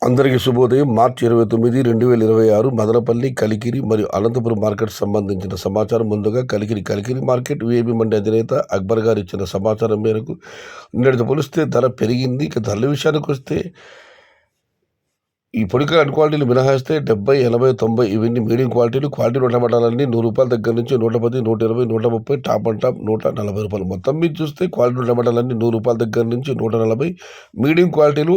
అందరికీ శుభోదయం. మార్చి 29, 2026 మదనపల్లి, కలికిరి మరియు అనంతపురం మార్కెట్ సంబంధించిన సమాచారం. ముందుగా కలికిరి మార్కెట్ విఐపి మండి అధినేత అక్బర్ గారు ఇచ్చిన సమాచారం మేరకు నిన్నటితో పోలిస్తే ధర పెరిగింది. ఇక ధరల విషయానికి వస్తే ఈ పొడిక అన్ క్వాలిటీలు మినహాయిస్తే 70, 80, 90 ఇవన్నీ మీడియం క్వాలిటీ టమాటాలన్నీ ₹100 దగ్గర నుంచి 110, 120, 130 టాప్ అండ్ టాప్ ₹140. మొత్తం మీద చూస్తే క్వాలిటీ టమాటాలన్నీ ₹100 దగ్గర నుంచి 140, మీడియం క్వాలిటీలు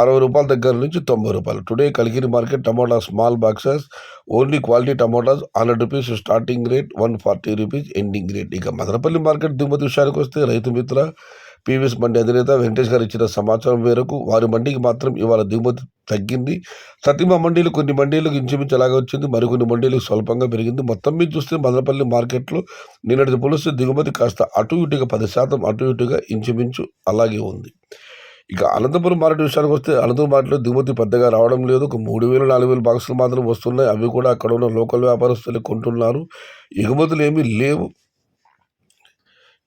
₹60 దగ్గర నుంచి ₹90. టుడే కలికిరి మార్కెట్ టమాటా small boxes only quality tomatoes ₹100 starting rate, ₹140 ending rate. ఇక మదనపల్లి మార్కెట్ దిగుమతి విషయానికి వస్తే రైతు మిత్ర పీవీఎస్ మండి అధినేత వెంకటేష్ గారు ఇచ్చిన సమాచారం మేరకు వారి మండికి మాత్రం ఇవాళ దిగుమతి తగ్గింది. సతీమ మండీలు కొన్ని మండీలకు ఇంచుమించు అలాగే వచ్చింది, మరికొన్ని మండీలకు స్వల్పంగా పెరిగింది. మొత్తం మీద చూస్తే మదనపల్లి మార్కెట్లో నిన్నటితో పోలిస్తే దిగుమతి కాస్త అటు ఇటుగా 10% అటు ఇటుగా ఇంచుమించు అలాగే ఉంది. ఇక అనంతపురం మార్కెట్ విషయానికి వస్తే అనంతపురం మార్కెట్లో దిగుమతి పెద్దగా రావడం లేదు. ఒక 3,000, 4,000 బాక్సులు మాత్రం వస్తున్నాయి. అవి కూడా అక్కడ ఉన్న లోకల్ వ్యాపారస్తులు కొంటున్నారు. ఎగుమతులు ఏమీ లేవు.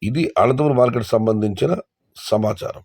ఇది అనంతపురం మార్కెట్ సంబంధించిన సమాచారం.